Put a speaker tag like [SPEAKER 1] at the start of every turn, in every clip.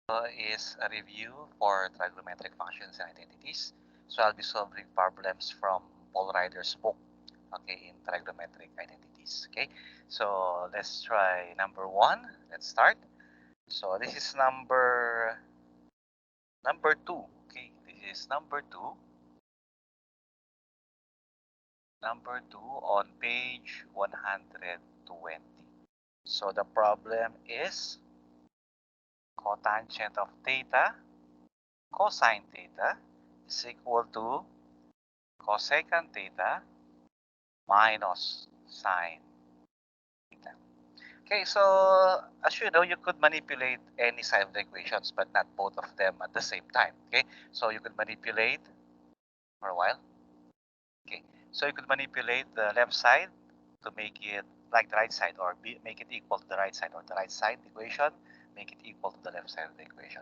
[SPEAKER 1] Is a review for trigonometric functions and identities. So I'll be solving problems from Paul Ryder's book, okay, in trigonometric identities. Okay, so let's try number one. Let's start. So this is number two. Okay, this is number two. Number two on page 120. So the problem is cotangent of theta cosine theta is equal to cosecant theta minus sine theta. Okay, so as you know, you could manipulate any side of the equations, but not both of them at the same time. Okay, so you could manipulate for a while. Okay, so you could manipulate the left side to make it like the right side, or make it equal to the right side, or the right side equation make it equal to the left side of the equation.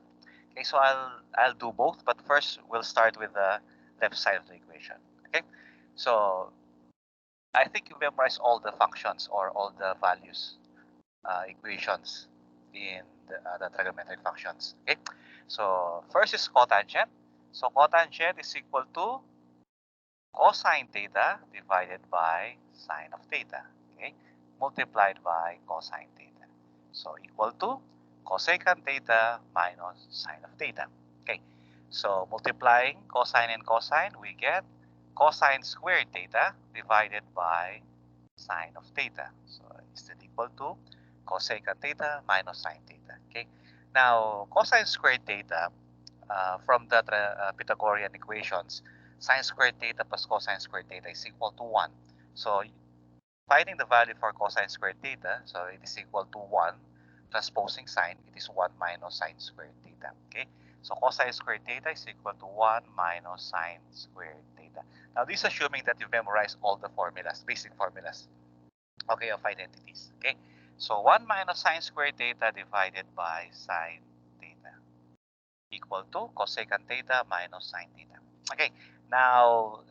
[SPEAKER 1] Okay, so I'll do both, but first we'll start with the left side of the equation. Okay, so I think you memorize all the functions or all the values equations in the trigonometric functions. Okay, so first is cotangent. So cotangent is equal to cosine theta divided by sine of theta. Okay, multiplied by cosine theta. So equal to cosecant theta minus sine of theta. Okay, so multiplying cosine and cosine, we get cosine squared theta divided by sine of theta. So is that equal to cosecant theta minus sine theta. Okay, now cosine squared theta from the Pythagorean equations, sine squared theta plus cosine squared theta is equal to 1. So finding the value for cosine squared theta, so it is equal to 1. Transposing sine, it is 1 minus sine squared theta. Okay, so cosine squared theta is equal to 1 minus sine squared theta. Now this is assuming that you memorize all the formulas, basic formulas, okay, of identities. Okay, so 1 minus sine squared theta divided by sine theta equal to cosecant theta minus sine theta. Okay, now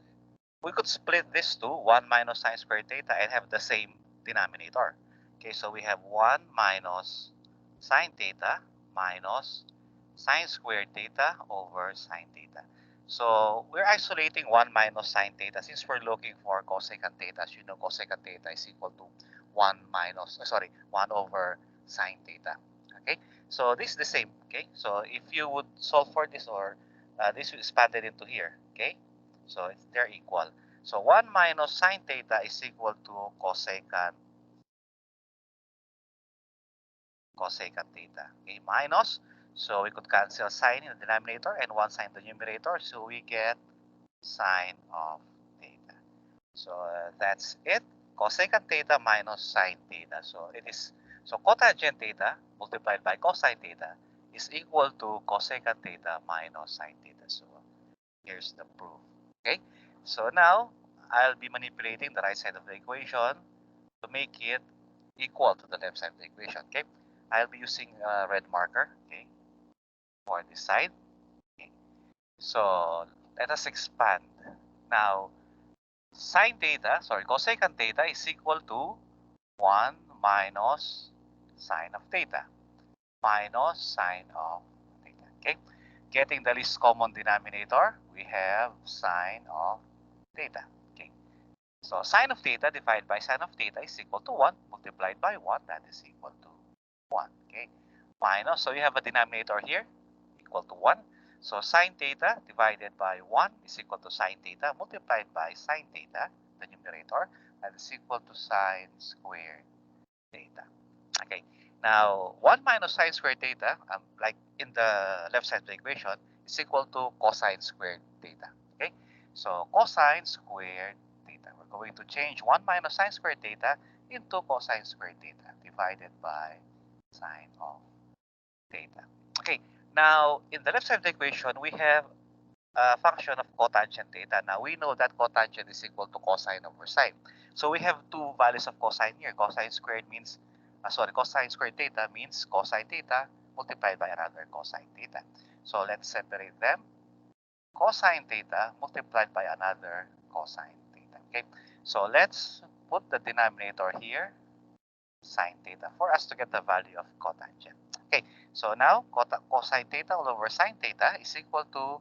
[SPEAKER 1] we could split this to 1 minus sine squared theta and have the same denominator. Okay, so we have 1 minus sine theta minus sine squared theta over sine theta. So we're isolating 1 minus sine theta since we're looking for cosecant theta. As you know, cosecant theta is equal to 1 minus, 1 over sine theta. Okay, so this is the same. Okay, so if you would solve for this, or this is expanded into here. Okay, so they're equal. So 1 minus sine theta is equal to cosecant theta. Okay, minus. So we could cancel sine in the denominator and 1 sine in the numerator. So we get sine of theta. So that's it. Cosecant theta minus sine theta. So it is, so cotangent theta multiplied by cosine theta is equal to cosecant theta minus sine theta. So here's the proof. Okay, so now I'll be manipulating the right side of the equation to make it equal to the left side of the equation. Okay, I'll be using a red marker, okay, for this side. Okay, so let us expand. Now cosecant theta is equal to 1 minus sine of theta minus sine of theta. Okay, getting the least common denominator, we have sine of theta. Okay, so sine of theta divided by sine of theta is equal to 1 multiplied by 1, that is equal to 1. Okay, minus, so you have a denominator here equal to 1. So sine theta divided by 1 is equal to sine theta multiplied by sine theta, the numerator, that is equal to sine squared theta. Okay, now 1 minus sine squared theta, like in the left side of the equation, is equal to cosine squared theta. Okay, so cosine squared theta. We're going to change 1 minus sine squared theta into cosine squared theta divided by sine of theta. Okay, now in the left side of the equation, we have a function of cotangent theta. Now we know that cotangent is equal to cosine over sine. So we have two values of cosine here. Cosine squared means, cosine squared theta means cosine theta multiplied by another cosine theta. So let's separate them. Cosine theta multiplied by another cosine theta. Okay, so let's put the denominator here, sine theta, for us to get the value of cotangent. Okay, so now cosine theta all over sine theta is equal to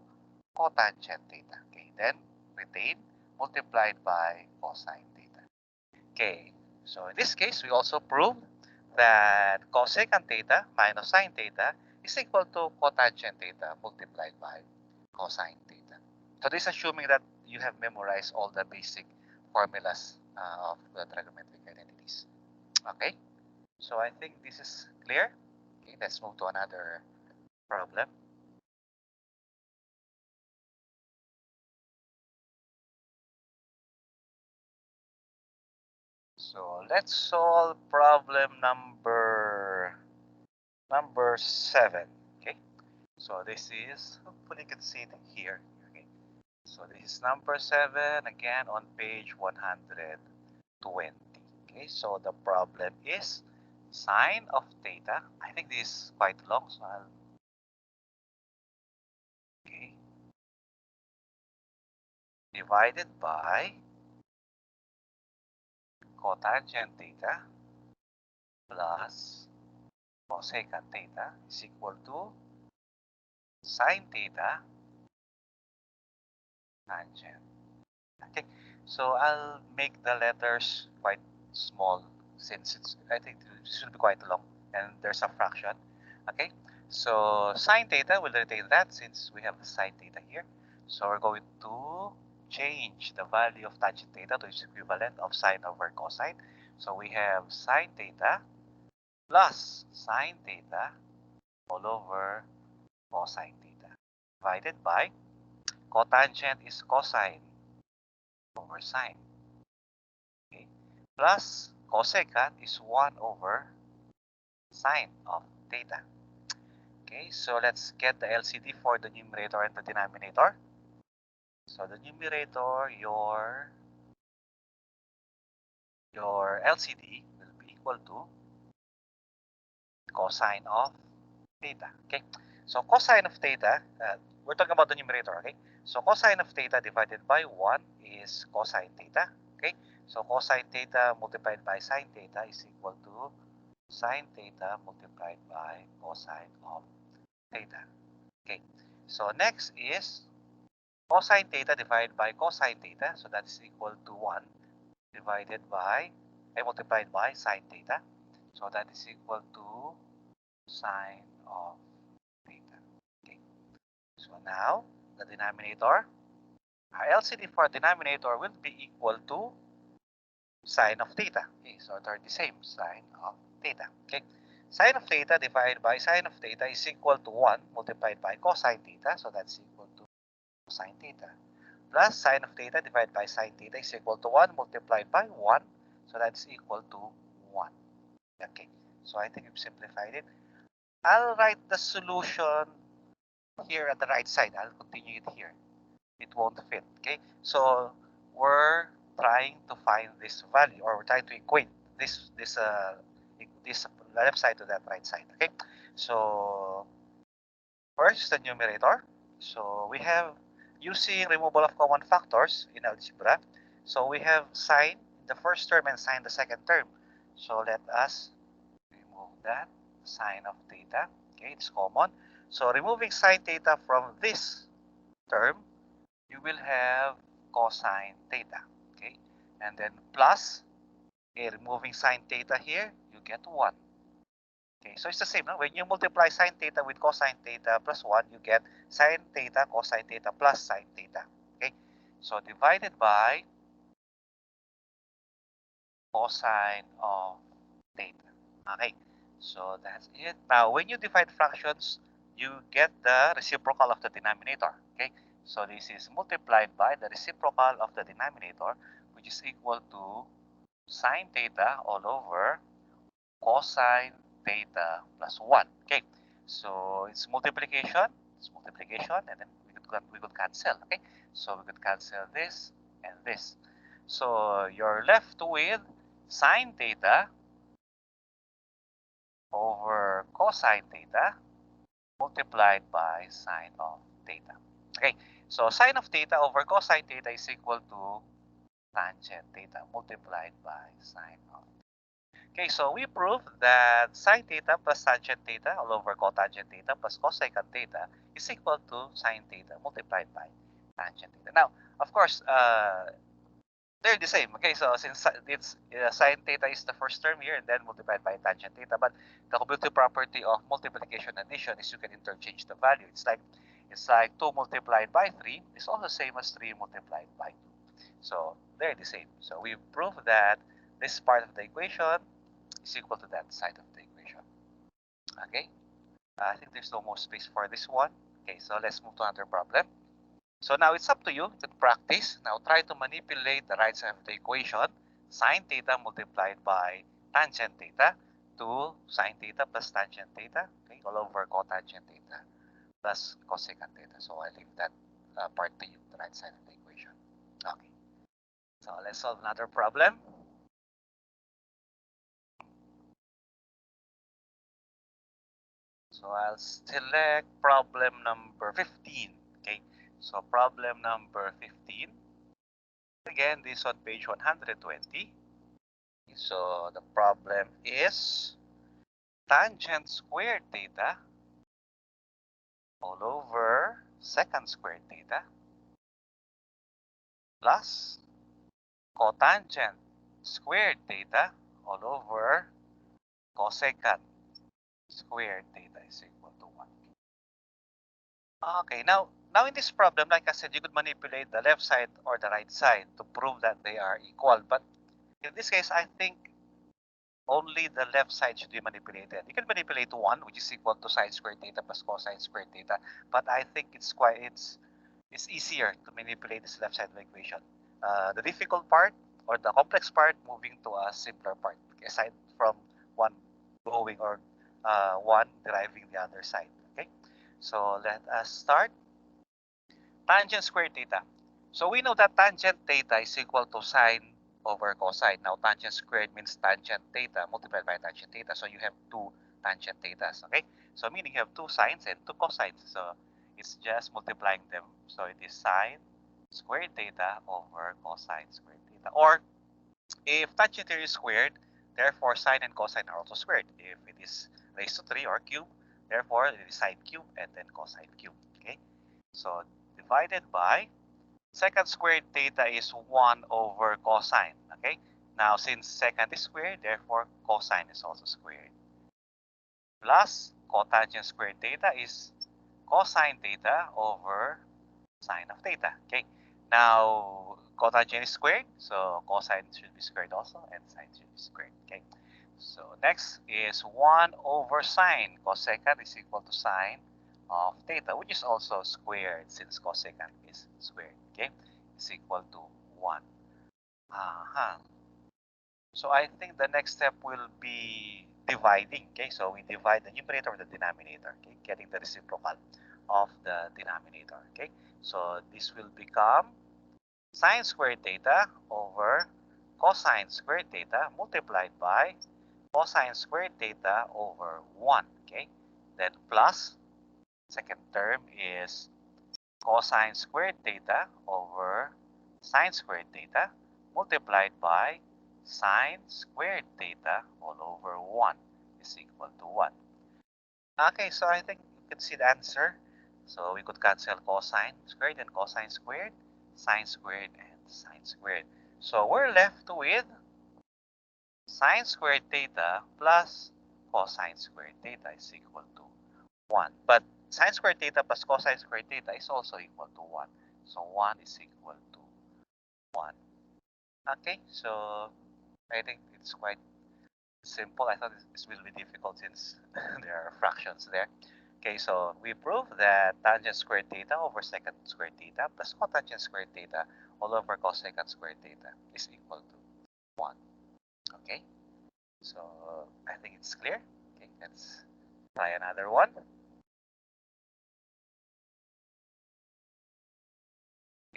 [SPEAKER 1] cotangent theta. Okay, then retain multiplied by cosine theta. Okay, so in this case, we also proved that cosecant theta minus sine theta is equal to cotangent theta multiplied by cosine theta. So this is assuming that you have memorized all the basic formulas of the trigonometric identities. Okay, so I think this is clear. Okay, let's move to another problem. So let's solve problem number 7. Okay, so this is, hopefully you can see it here. Okay, so this is number 7 again on page 120. Okay, so the problem is sine of theta. I think this is quite long, so I'll, okay, divided by cotangent theta plus cosecant theta is equal to sine theta tangent. Okay, so I'll make the letters quite small since I think it should be quite long and there's a fraction. Okay, so sine theta will retain that since we have the sine theta here. So we're going to change the value of tangent theta to its equivalent of sine over cosine. So we have sine theta plus sine theta all over cosine theta divided by cotangent is cosine over sine. Okay, plus cosecant is 1 over sine of theta. Okay, so let's get the LCD for the numerator and the denominator. So the numerator, your LCD will be equal to cosine of theta. Okay, so cosine of theta, we're talking about the numerator. Okay, so cosine of theta divided by 1 is cosine theta. Okay, so cosine theta multiplied by sine theta is equal to sine theta multiplied by cosine of theta. Okay, so next is cosine theta divided by cosine theta. So that's equal to 1 divided by, multiplied by sine theta. So that is equal to sine of theta. Okay, so now the denominator, our LCD for denominator will be equal to sine of theta. Okay, so they're the same, sine of theta. Okay, sine of theta divided by sine of theta is equal to 1 multiplied by cosine theta. So that's equal to cosine theta. Plus sine of theta divided by sine theta is equal to 1 multiplied by 1. So that's equal to 1. Okay, so I think we've simplified it. I'll write the solution here at the right side. I'll continue it here. It won't fit. Okay, so we're trying to find this value, or we're trying to equate this left side to that right side. Okay, so first the numerator. So we have using removal of common factors in algebra. So we have sine the first term and sine the second term. So let us remove that sine of theta. Okay, it's common. So removing sine theta from this term, you will have cosine theta. Okay, and then plus, okay, removing sine theta here, you get 1. Okay, so it's the same. No? When you multiply sine theta with cosine theta plus 1, you get sine theta, cosine theta plus sine theta. Okay, so divided by cosine of theta. Okay, so that's it. Now, when you divide fractions, you get the reciprocal of the denominator. Okay, so this is multiplied by the reciprocal of the denominator, which is equal to sine theta all over cosine theta plus 1. Okay, so it's multiplication, and then we could cancel. Okay, so we could cancel this and this. So you're left with sine theta over cosine theta multiplied by sine of theta. Okay, so sine of theta over cosine theta is equal to tangent theta multiplied by sine of theta. Okay, so we proved that sine theta plus tangent theta all over cotangent theta plus cosecant theta is equal to sine theta multiplied by tangent theta. Now, of course, they're the same. Okay, so since it's sine theta is the first term here and then multiplied by tangent theta, but the commutative property of multiplication and addition is you can interchange the value. It's like 2 multiplied by 3 is also the same as 3 multiplied by 2. So they're the same. So we proved that this part of the equation is equal to that side of the equation. Okay, I think there's no more space for this one. Okay, so let's move to another problem. So now it's up to you to practice. Now try to manipulate the right side of the equation, sine theta multiplied by tangent theta to sine theta plus tangent theta, okay, all over cotangent theta plus cosecant theta. So I leave that part to you, the right side of the equation. Okay, so let's solve another problem. So I'll select problem number 15. Okay, so problem number 15. Again, this on page 120. So the problem is tangent squared theta all over secant squared theta plus cotangent squared theta all over cosecant squared theta is equal to 1. Okay, now in this problem, like I said, you could manipulate the left side or the right side to prove that they are equal. But in this case, I think only the left side should be manipulated. You can manipulate 1, which is equal to sine squared theta plus cosine squared theta. But I think it's easier to manipulate this left side of the equation. The difficult part or the complex part, moving to a simpler part, aside from one going or one deriving the other side. Okay, so let us start. Tangent squared theta. So we know that tangent theta is equal to sine over cosine. Now tangent squared means tangent theta multiplied by tangent theta. So you have two tangent thetas, okay? So meaning you have two sines and two cosines. So it's just multiplying them. So it is sine squared theta over cosine squared theta. Or if tangent theory is squared, therefore sine and cosine are also squared. If it is raised to 3 or cube, therefore it is sine cube and then cosine cube, okay? So divided by secant squared theta is 1 over cosine. Okay? Now, since secant is squared, therefore cosine is also squared. Plus cotangent squared theta is cosine theta over sine of theta. Okay? Now, cotangent is squared, so cosine should be squared also, and sine should be squared. Okay? So next is 1 over sine. Cosecant is equal to sine of theta, which is also squared since cosecant is squared. Okay, is equal to 1. Uh-huh. So I think the next step will be dividing. Okay, so we divide the numerator with the denominator. Okay, getting the reciprocal of the denominator. Okay, so this will become sine squared theta over cosine squared theta multiplied by cosine squared theta over 1. Okay, then plus second term is cosine squared theta over sine squared theta multiplied by sine squared theta all over 1 is equal to 1. Okay, so I think you can see the answer. So we could cancel cosine squared and cosine squared, sine squared and sine squared. So we're left with sine squared theta plus cosine squared theta is equal to 1. But sine squared theta plus cosine squared theta is also equal to 1. So 1 is equal to 1. Okay, so I think it's quite simple. I thought this will be difficult since there are fractions there. Okay, so we prove that tangent squared theta over secant squared theta plus cotangent squared theta all over cosecant squared theta is equal to 1. Okay, so I think it's clear. Okay, let's try another one.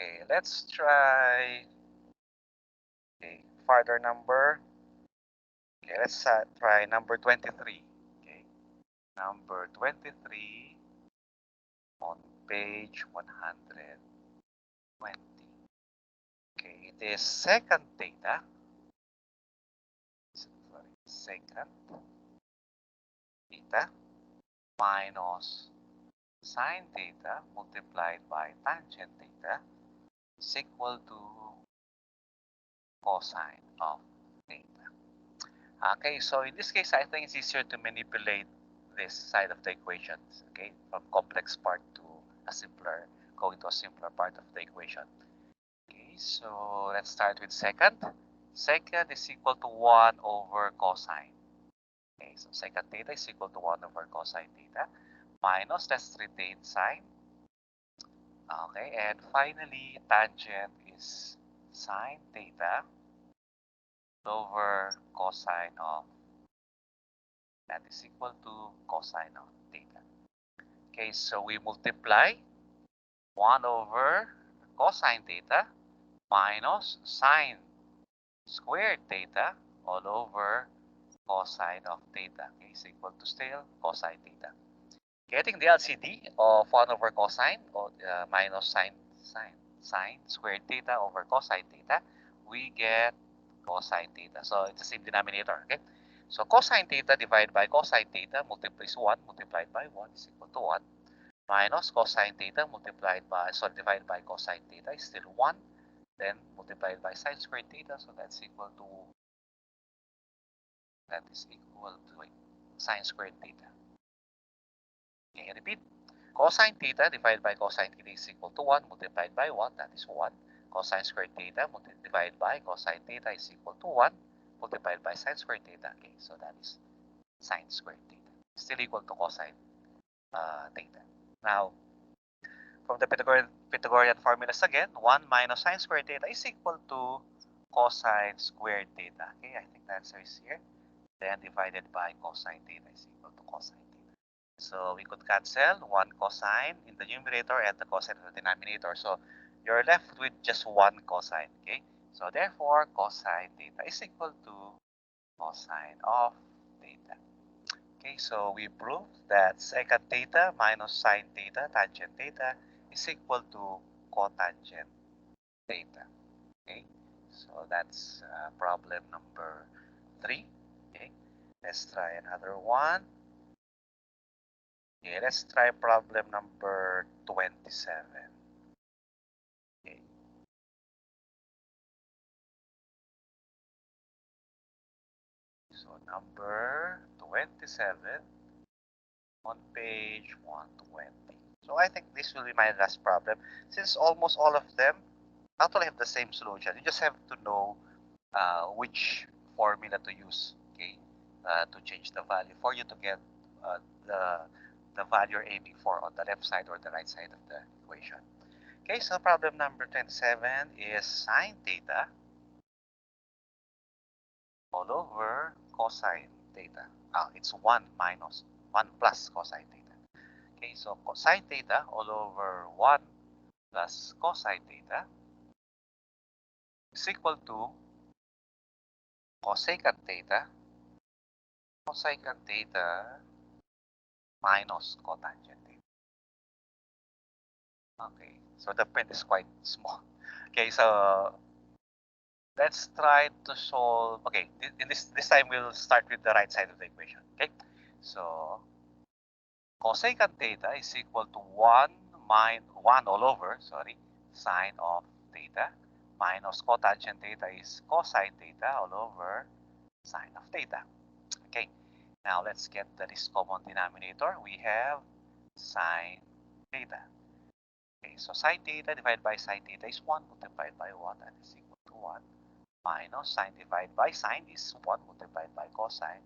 [SPEAKER 1] Okay, let's try farther number. Okay, let's try number 23. Okay, number 23 on page 120. Okay, it is secant theta. Sorry, cosecant theta minus sine theta multiplied by tangent theta is equal to cosine of theta. Okay, so in this case, I think it's easier to manipulate this side of the equations, okay, from complex part to a simpler, going to a simpler part of the equation. Okay, so let's start with second. Second is equal to 1 over cosine. Okay, so second theta is equal to 1 over cosine theta minus, let's retain sine. Okay, and finally, tangent is sine theta over cosine of, that is equal to cosine of theta. Okay, so we multiply 1 over cosine theta minus sine squared theta all over cosine of theta. Okay, is equal to still cosine theta. Getting the LCD of 1 over cosine or minus sine squared theta over cosine theta, we get cosine theta. So it's the same denominator. Okay. So cosine theta divided by cosine theta multiplies 1 multiplied by 1 is equal to 1 minus cosine theta divided by cosine theta is still 1. Then multiplied by sine squared theta, so that's equal to sine squared theta. Okay, repeat. Cosine theta divided by cosine theta is equal to 1 multiplied by 1, that is 1. Cosine squared theta divided by cosine theta is equal to 1 multiplied by sine squared theta. Okay, so that is sine squared theta. Still equal to cosine theta. Now, from the Pythagorean formulas again, 1 minus sine squared theta is equal to cosine squared theta. Okay, I think the answer is here. Then divided by cosine theta is equal to cosine theta. So we could cancel 1 cosine in the numerator and the cosine in the denominator. So you're left with just 1 cosine. Okay, so therefore cosine theta is equal to cosine of theta. Okay, so we proved that secant theta minus sine theta tangent theta is equal to cotangent theta. Okay, so that's problem number 3. Okay, let's try another one. Okay, let's try problem number 27. Okay, so number 27 on page 120. So I think this will be my last problem. Since almost all of them actually have the same solution, you just have to know which formula to use, okay, to change the value for you to get uh, the the value you're aiming for on the left side or the right side of the equation. Okay, so problem number 27 is sine theta all over cosine theta. It's 1 minus 1 plus cosine theta. Okay, so cosine theta all over 1 plus cosine theta is equal to cosecant theta minus cotangent theta. Okay, so the print is quite small. Okay, so let's try to solve. Okay, in this time we'll start with the right side of the equation. Okay, so cosecant theta is equal to 1 all over, sine of theta minus cotangent theta is cosine theta all over sine of theta. Okay, now let's get the least common denominator. We have sine theta. Okay, so sine theta divided by sine theta is 1 multiplied by 1, that is equal to 1 minus sine divided by sine is 1 multiplied by cosine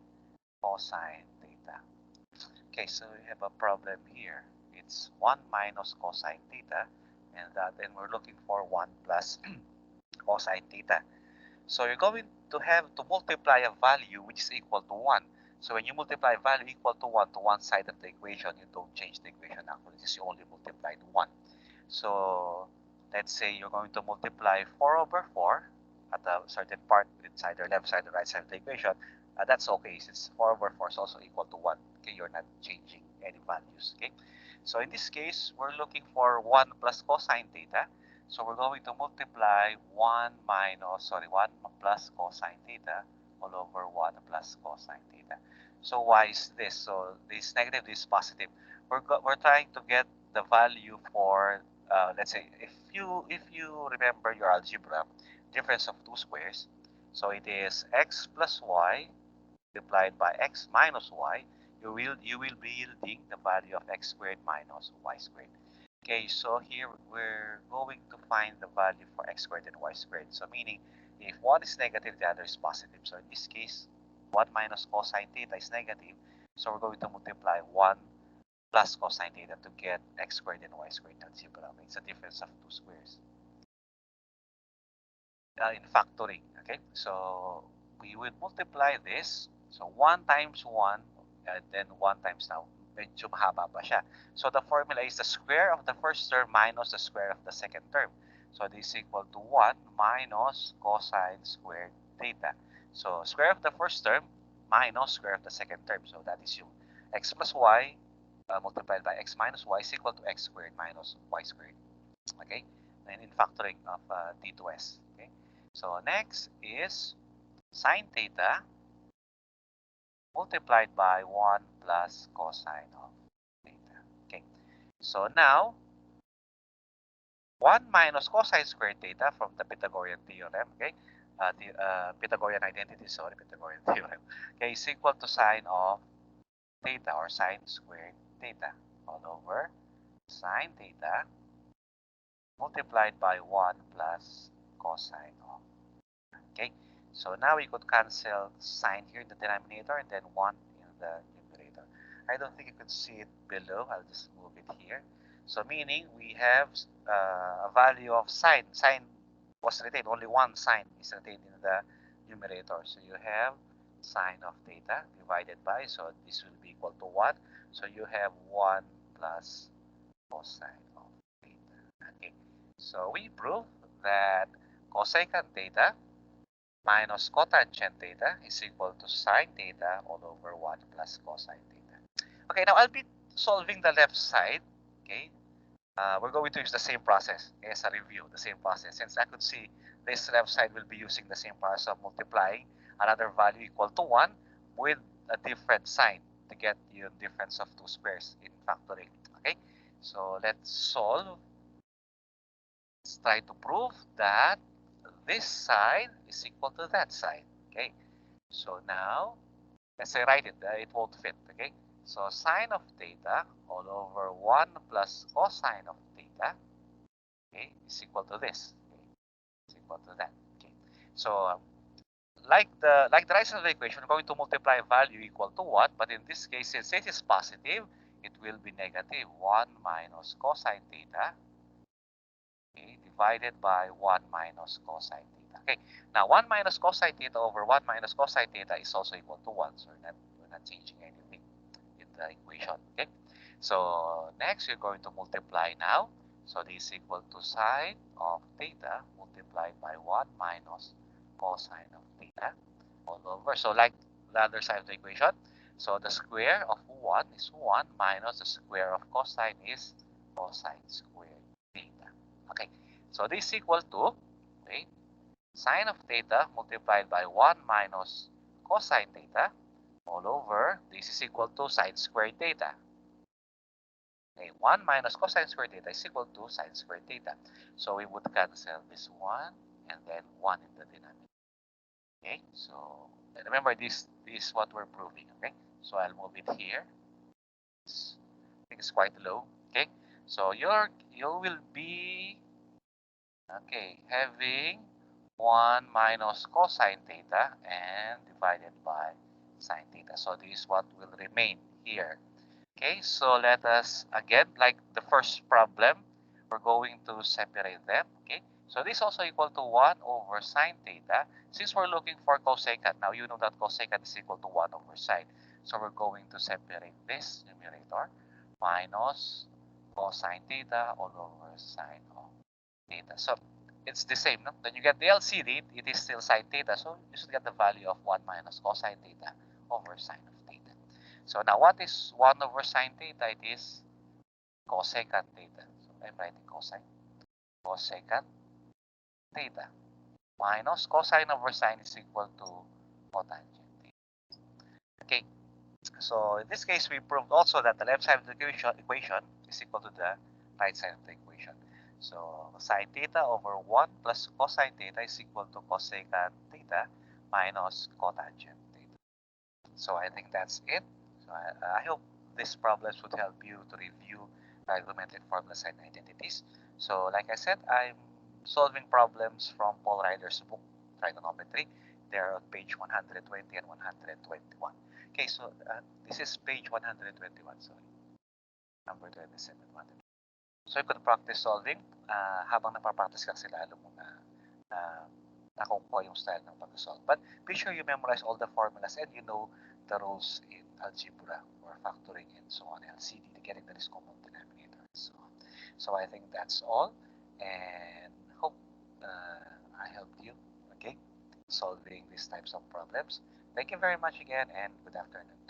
[SPEAKER 1] theta. Okay, so we have a problem here. It's 1 minus cosine theta, and then we're looking for 1 plus cosine theta. So you're going to have to multiply a value which is equal to 1. So when you multiply a value equal to 1 to one side of the equation, you don't change the equation actually, because you only multiplied 1. So let's say you're going to multiply 4 over 4 at a certain part, it's either left side or right side of the equation. That's okay, since 4 over 4 is also equal to 1. Okay, you're not changing any values. Okay, so in this case, we're looking for 1 plus cosine theta. So we're going to multiply 1 plus cosine theta all over 1 plus cosine theta. So why is this? So this negative, this positive. We're trying to get the value for, let's say, if you remember your algebra, difference of two squares. So it is x plus y multiplied by x minus y. You will be yielding the value of x squared minus y squared. Okay, so here we're going to find the value for x squared and y squared. So meaning, if one is negative, the other is positive. So in this case, 1 minus cosine theta is negative. So we're going to multiply 1 plus cosine theta to get x squared and y squared algebra. It's a difference of two squares. In factoring, okay? So we will multiply this. So 1 times 1, and then 1 times now. Medyo mahaba pa siya. So the formula is the square of the first term minus the square of the second term. So this is equal to 1 minus cosine squared theta. So square of the first term minus square of the second term. So that is yung x plus y multiplied by x minus y is equal to x squared minus y squared. Okay? And in factoring of d to s. Okay? So next is sine theta multiplied by 1 plus cosine of theta. Okay. So now, 1 minus cosine squared theta from the Pythagorean theorem, okay? The Pythagorean identity, sorry, Pythagorean theorem, okay, is equal to sine of theta or sine squared theta all over sine theta multiplied by 1 plus cosine of. Okay, so now we could cancel sine here in the denominator and then 1 in the numerator. I don't think you could see it below. I'll just move it here. So meaning we have a value of sine. Sine was retained. Only one sine is retained in the numerator. So you have sine of theta divided by, so this will be equal to 1. So you have 1 plus cosine of theta. Okay, so we prove that cosecant theta minus cotangent theta is equal to sine theta all over 1 plus cosine theta. Okay, now I'll be solving the left side. Okay, we're going to use the same process as a review, the same process. Since I could see this left side will be using the same process of multiplying another value equal to 1 with a different sign to get the difference of two squares in factoring. Okay, so let's solve. Let's try to prove that this side is equal to that side. Okay, so now let's say write it. It won't fit. Okay, so sine of theta all over 1 plus cosine of theta, okay, is equal to this. Okay, is equal to that. Okay, so like the right side of the equation, we're going to multiply value equal to 1, but in this case, since this is positive, it will be negative 1 minus cosine theta, okay, divided by 1 minus cosine theta. Okay, now 1 minus cosine theta over 1 minus cosine theta is also equal to 1, so we're not changing anything in the equation. Okay, so next we're going to multiply now. So this is equal to sine of theta multiplied by 1 minus cosine of theta all over. So like the other side of the equation, so the square of 1 is 1 minus the square of cosine is cosine squared theta. Okay, so this is equal to, okay, sine of theta multiplied by 1 minus cosine theta all over, this is equal to sine squared theta. Okay, 1 minus cosine squared theta is equal to sine squared theta. So we would cancel this 1 and then 1 in the denominator. Okay, so remember this is what we're proving. Okay, so I'll move it here. I think it's quite low. Okay, so you will be, okay, having 1 minus cosine theta and divided by sine theta. So this is what will remain here. Okay, so let us, again, like the first problem, we're going to separate them. Okay, so this is also equal to 1 over sine theta. Since we're looking for cosecant, now you know that cosecant is equal to 1 over sine. So we're going to separate this numerator minus cosine theta all over sine of theta. So it's the same, no? Then you get the LCD, it is still sine theta. So you should get the value of 1 minus cosine theta over sine of theta. So now what is 1 over sine theta? It is cosecant theta. So I'm writing cosine. Cosecant theta minus cosine over sine is equal to cotangent theta. Okay, so in this case, we proved also that the left side of the equation is equal to the right side of the equation. So sine theta over 1 plus cosine theta is equal to cosecant theta minus cotangent theta. So I think that's it. So I hope these problems would help you to review trigonometric formulas and identities. So like I said, I'm solving problems from Paul Ryder's book, Trigonometry. They're on page 120 and 121. Okay, so this is page 121, sorry. Number 27. So you could practice solving. Habang napapractice ka sila, alam mo na uh, nakukuha yung style ng pag-solve. But be sure you memorize all the formulas and you know the rules in algebra or factoring and so on, LCD, getting the least common denominator and so on. So I think that's all, and hope I helped you, okay, solving these types of problems. Thank you very much again, and good afternoon.